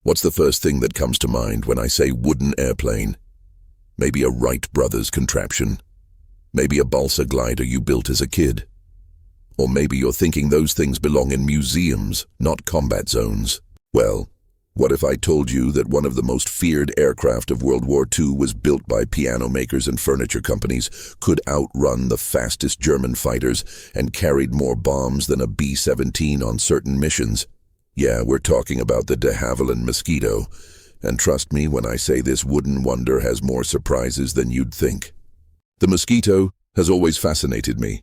What's the first thing that comes to mind when I say wooden airplane? Maybe a Wright brothers contraption. Maybe a balsa glider you built as a kid. Or maybe you're thinking those things belong in museums, not combat zones. Well, what if I told you that one of the most feared aircraft of World War II was built by piano makers and furniture companies, could outrun the fastest German fighters, and carried more bombs than a B-17 on certain missions? Yeah, we're talking about the de Havilland Mosquito. And trust me when I say this wooden wonder has more surprises than you'd think. The Mosquito has always fascinated me.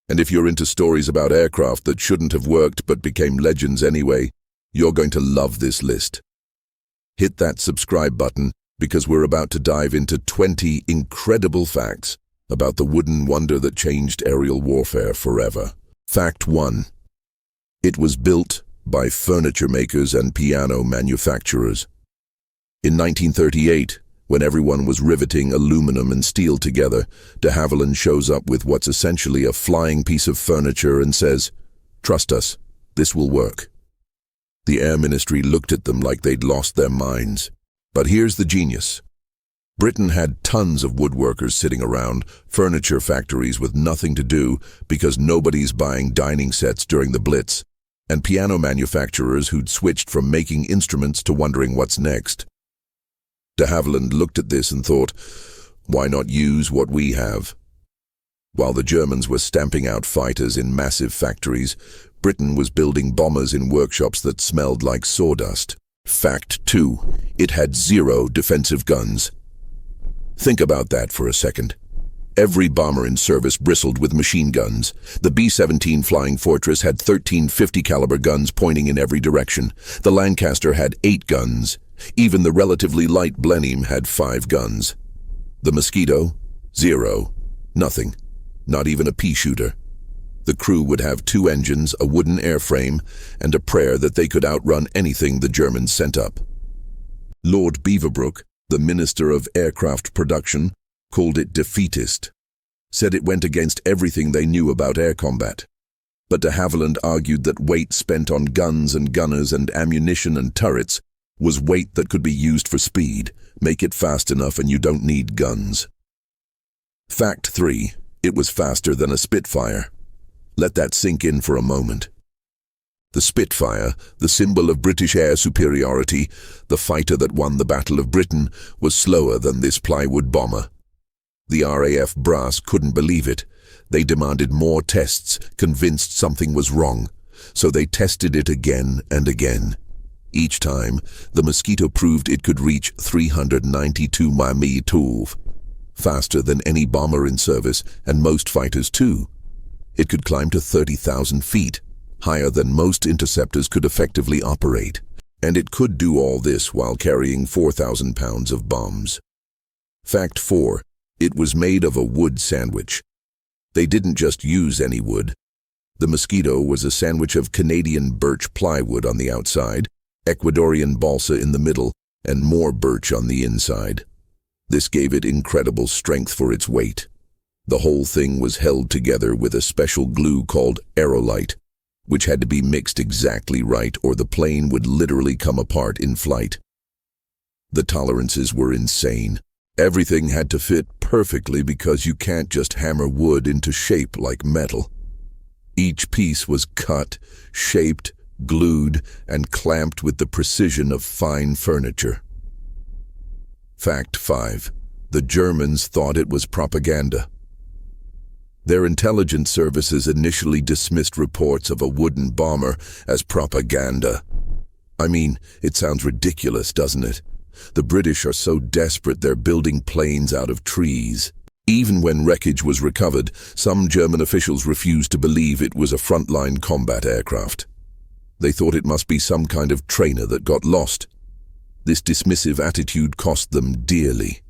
And if you're into stories about aircraft that shouldn't have worked but became legends anyway, you're going to love this list. Hit that subscribe button because we're about to dive into 20 incredible facts about the wooden wonder that changed aerial warfare forever. Fact 1. It was built by furniture makers and piano manufacturers. In 1938, when everyone was riveting aluminum and steel together, de Havilland shows up with what's essentially a flying piece of furniture and says, "Trust us, this will work." The Air Ministry looked at them like they'd lost their minds. But here's the genius. Britain had tons of woodworkers sitting around, furniture factories with nothing to do because nobody's buying dining sets during the Blitz, and piano manufacturers who'd switched from making instruments to wondering what's next. De Havilland looked at this and thought, why not use what we have? While the Germans were stamping out fighters in massive factories, Britain was building bombers in workshops that smelled like sawdust. Fact 2. It had 0 defensive guns. Think about that for a second. Every bomber in service bristled with machine guns. The B-17 Flying Fortress had 13 50 caliber guns pointing in every direction. The Lancaster had 8 guns. Even the relatively light Blenheim had 5 guns. The Mosquito? 0. Nothing. Not even a pea shooter. The crew would have 2 engines, a wooden airframe, and a prayer that they could outrun anything the Germans sent up. Lord Beaverbrook, the Minister of Aircraft Production, called it defeatist, said it went against everything they knew about air combat. But de Havilland argued that weight spent on guns and gunners and ammunition and turrets was weight that could be used for speed. Make it fast enough and you don't need guns. Fact 3. It was faster than a Spitfire. Let that sink in for a moment. The Spitfire, the symbol of British air superiority, the fighter that won the Battle of Britain, was slower than this plywood bomber. The RAF brass couldn't believe it. They demanded more tests, convinced something was wrong. So they tested it again and again. Each time, the Mosquito proved it could reach 392 mi/12, faster than any bomber in service and most fighters too. It could climb to 30,000 feet, higher than most interceptors could effectively operate. And it could do all this while carrying 4,000 pounds of bombs. Fact 4. It was made of a wood sandwich. They didn't just use any wood. The Mosquito was a sandwich of Canadian birch plywood on the outside, Ecuadorian balsa in the middle, and more birch on the inside. This gave it incredible strength for its weight. The whole thing was held together with a special glue called aerolite, which had to be mixed exactly right or the plane would literally come apart in flight. The tolerances were insane. Everything had to fit perfectly because you can't just hammer wood into shape like metal. Each piece was cut, shaped, glued, and clamped with the precision of fine furniture. Fact 5. The Germans thought it was propaganda. Their intelligence services initially dismissed reports of a wooden bomber as propaganda. I mean, it sounds ridiculous, doesn't it? The British are so desperate they're building planes out of trees. Even when wreckage was recovered, some German officials refused to believe it was a frontline combat aircraft. They thought it must be some kind of trainer that got lost. This dismissive attitude cost them dearly.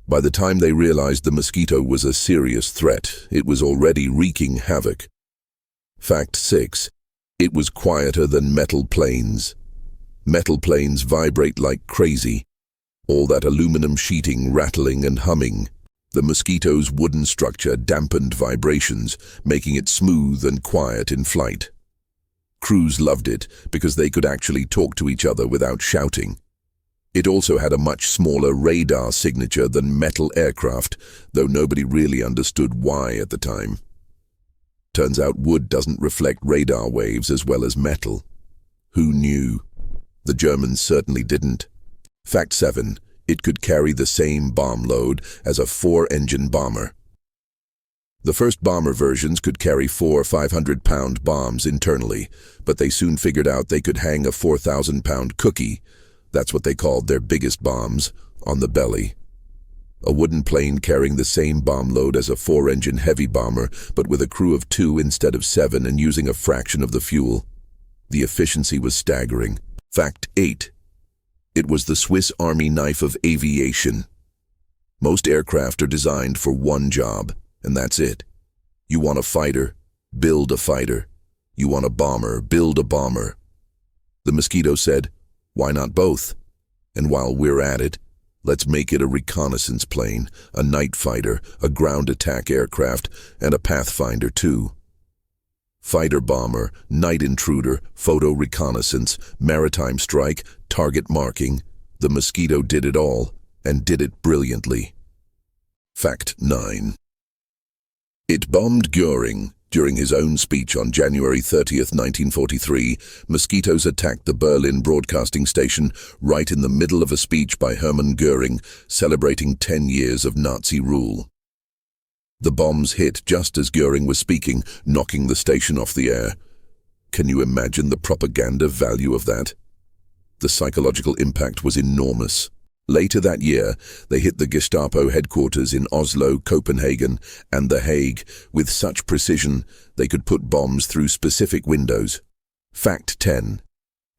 By the time they realized the Mosquito was a serious threat, it was already wreaking havoc. Fact 6. It was quieter than metal planes. Metal planes vibrate like crazy, all that aluminum sheeting rattling and humming. The Mosquito's wooden structure dampened vibrations, making it smooth and quiet in flight. Crews loved it because they could actually talk to each other without shouting. It also had a much smaller radar signature than metal aircraft, though nobody really understood why at the time. Turns out wood doesn't reflect radar waves as well as metal. Who knew? The Germans certainly didn't. Fact 7. It could carry the same bomb load as a 4-engine bomber. The first bomber versions could carry 4 500-pound bombs internally, but they soon figured out they could hang a 4,000-pound cookie, that's what they called their biggest bombs, on the belly. A wooden plane carrying the same bomb load as a 4-engine heavy bomber, but with a crew of 2 instead of 7 and using a fraction of the fuel. The efficiency was staggering. Fact 8. It was the Swiss Army knife of aviation. Most aircraft are designed for one job, and that's it. You want a fighter? Build a fighter. You want a bomber? Build a bomber. The Mosquito said, why not both? And while we're at it, let's make it a reconnaissance plane, a night fighter, a ground attack aircraft, and a Pathfinder too. Fighter bomber, night intruder, photo reconnaissance, maritime strike, target marking. The Mosquito did it all, and did it brilliantly. Fact 9. It bombed Göring. During his own speech on January 30th, 1943, Mosquitoes attacked the Berlin broadcasting station right in the middle of a speech by Hermann Göring celebrating 10 years of Nazi rule. The bombs hit just as Göring was speaking, knocking the station off the air. Can you imagine the propaganda value of that? The psychological impact was enormous. Later that year, they hit the Gestapo headquarters in Oslo, Copenhagen, and The Hague with such precision they could put bombs through specific windows. Fact 10.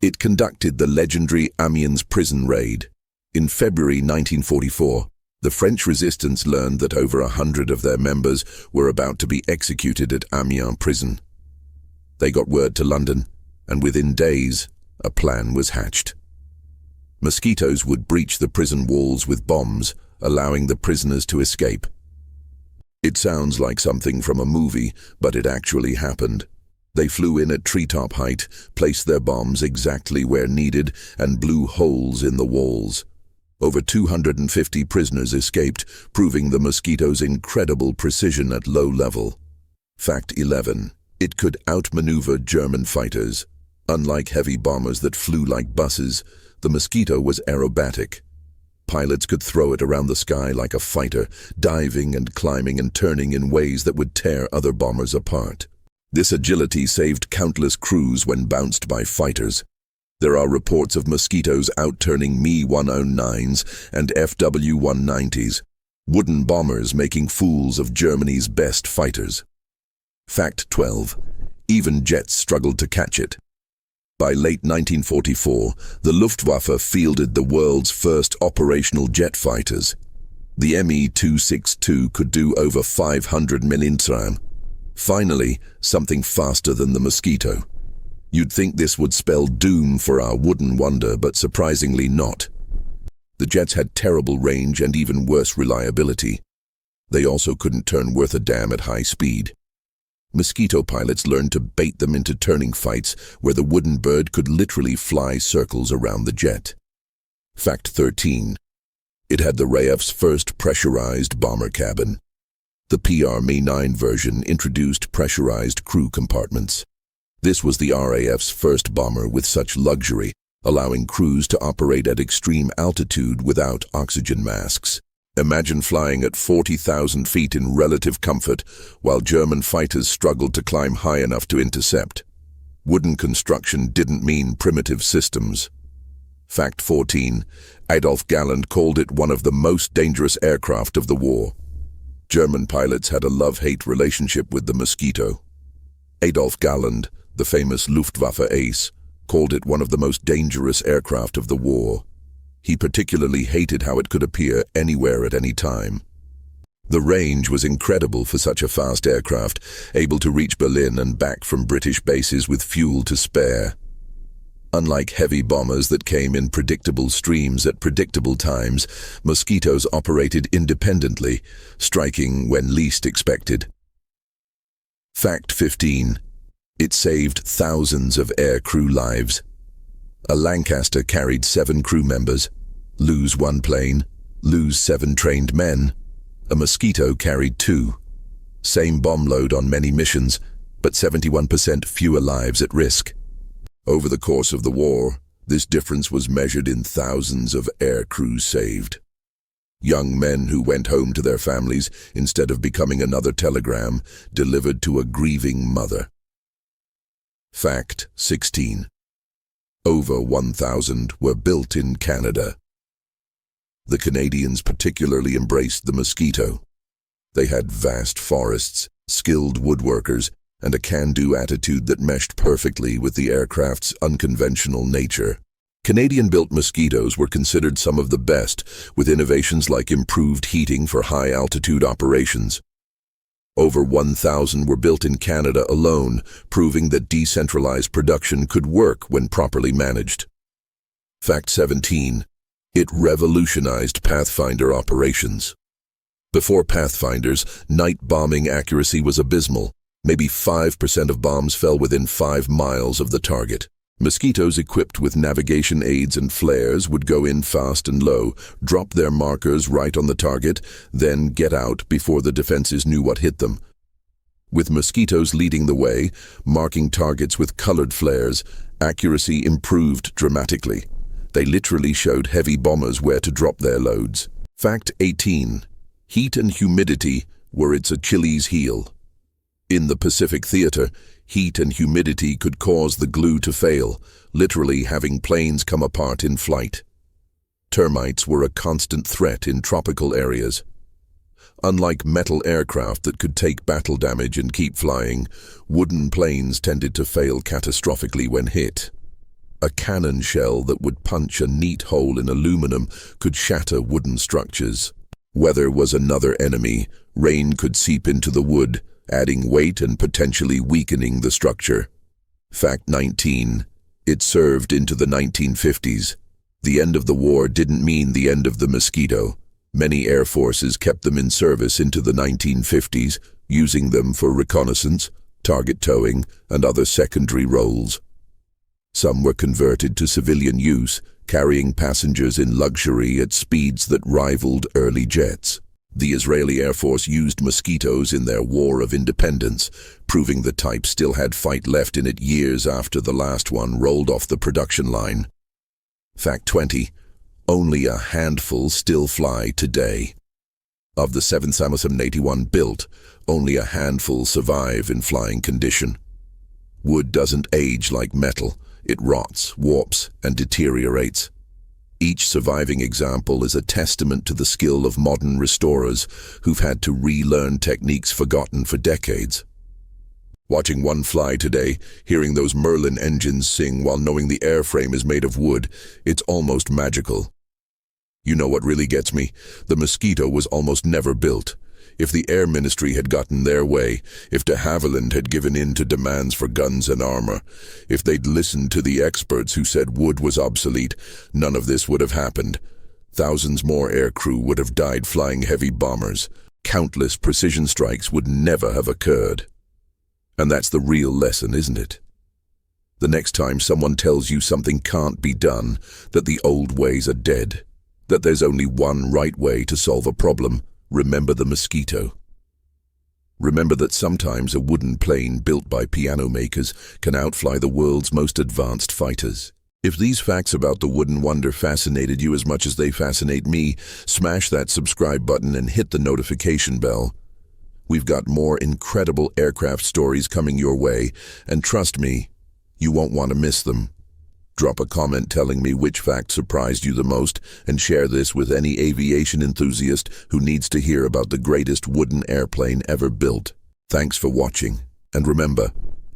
It conducted the legendary Amiens prison raid. In February 1944, the French resistance learned that over 100 of their members were about to be executed at Amiens prison. They got word to London, and within days, a plan was hatched. Mosquitoes would breach the prison walls with bombs, allowing the prisoners to escape. It sounds like something from a movie, but it actually happened. They flew in at treetop height, placed their bombs exactly where needed, and blew holes in the walls. Over 250 prisoners escaped, proving the Mosquito's incredible precision at low level. Fact 11. It could outmaneuver German fighters. Unlike heavy bombers that flew like buses, the Mosquito was aerobatic. Pilots could throw it around the sky like a fighter, diving and climbing and turning in ways that would tear other bombers apart. This agility saved countless crews when bounced by fighters. There are reports of Mosquitoes outturning Me-109s and FW-190s, wooden bombers making fools of Germany's best fighters. Fact 12. Even jets struggled to catch it. By late 1944, the Luftwaffe fielded the world's first operational jet fighters. The Me-262 could do over 500 Millentram. Finally, something faster than the Mosquito. You'd think this would spell doom for our wooden wonder, but surprisingly not. The jets had terrible range and even worse reliability. They also couldn't turn worth a damn at high speed. Mosquito pilots learned to bait them into turning fights where the wooden bird could literally fly circles around the jet. Fact 13. It had the RAF's first pressurized bomber cabin. The PR-Me-9 version introduced pressurized crew compartments. This was the RAF's first bomber with such luxury, allowing crews to operate at extreme altitude without oxygen masks. Imagine flying at 40,000 feet in relative comfort, while German fighters struggled to climb high enough to intercept. Wooden construction didn't mean primitive systems. Fact 14. Adolf Galland called it one of the most dangerous aircraft of the war. German pilots had a love-hate relationship with the Mosquito. Adolf Galland, the famous Luftwaffe ace, called it one of the most dangerous aircraft of the war. He particularly hated how it could appear anywhere at any time. The range was incredible for such a fast aircraft, able to reach Berlin and back from British bases with fuel to spare. Unlike heavy bombers that came in predictable streams at predictable times, Mosquitoes operated independently, striking when least expected. Fact 15. It saved thousands of aircrew lives. A Lancaster carried 7 crew members. Lose 1 plane, lose 7 trained men. A Mosquito carried 2. Same bomb load on many missions, but 71% fewer lives at risk. Over the course of the war, this difference was measured in thousands of air crews saved. Young men who went home to their families instead of becoming another telegram delivered to a grieving mother. Fact 16. Over 1,000 were built in Canada. The Canadians particularly embraced the Mosquito. They had vast forests, skilled woodworkers, and a can-do attitude that meshed perfectly with the aircraft's unconventional nature. Canadian-built Mosquitoes were considered some of the best, with innovations like improved heating for high-altitude operations. Over 1,000 were built in Canada alone, proving that decentralized production could work when properly managed. Fact 17. It revolutionized Pathfinder operations. Before Pathfinders, night bombing accuracy was abysmal. Maybe 5% of bombs fell within 5 miles of the target. Mosquitoes equipped with navigation aids and flares would go in fast and low, drop their markers right on the target, then get out before the defenses knew what hit them. With Mosquitoes leading the way, marking targets with colored flares, accuracy improved dramatically. They literally showed heavy bombers where to drop their loads. Fact 18. Heat and humidity were its Achilles heel. In the Pacific Theater, heat and humidity could cause the glue to fail, literally having planes come apart in flight. Termites were a constant threat in tropical areas. Unlike metal aircraft that could take battle damage and keep flying, wooden planes tended to fail catastrophically when hit. A cannon shell that would punch a neat hole in aluminum could shatter wooden structures. Weather was another enemy. Rain could seep into the wood, adding weight and potentially weakening the structure. Fact 19. It served into the 1950s. The end of the war didn't mean the end of the Mosquito. Many air forces kept them in service into the 1950s, using them for reconnaissance, target towing, and other secondary roles. Some were converted to civilian use, carrying passengers in luxury at speeds that rivaled early jets. The Israeli Air Force used Mosquitoes in their War of Independence, proving the type still had fight left in it years after the last one rolled off the production line. Fact 20. Only a handful still fly today. Of the 781 built, only a handful survive in flying condition. Wood doesn't age like metal. It rots, warps, and deteriorates. Each surviving example is a testament to the skill of modern restorers who've had to relearn techniques forgotten for decades. Watching one fly today, hearing those Merlin engines sing while knowing the airframe is made of wood, it's almost magical. You know what really gets me? The Mosquito was almost never built. If the Air Ministry had gotten their way, if de Havilland had given in to demands for guns and armor, if they'd listened to the experts who said wood was obsolete, none of this would have happened. Thousands more aircrew would have died flying heavy bombers. Countless precision strikes would never have occurred. And that's the real lesson, isn't it? The next time someone tells you something can't be done, that the old ways are dead, that there's only one right way to solve a problem, remember the Mosquito. Remember that sometimes a wooden plane built by piano makers can outfly the world's most advanced fighters. If these facts about the wooden wonder fascinated you as much as they fascinate me, smash that subscribe button and hit the notification bell. We've got more incredible aircraft stories coming your way, and trust me, you won't want to miss them. Drop a comment telling me which fact surprised you the most, and share this with any aviation enthusiast who needs to hear about the greatest wooden airplane ever built. Thanks for watching, and remember,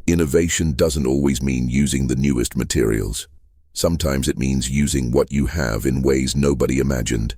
innovation doesn't always mean using the newest materials. Sometimes it means using what you have in ways nobody imagined.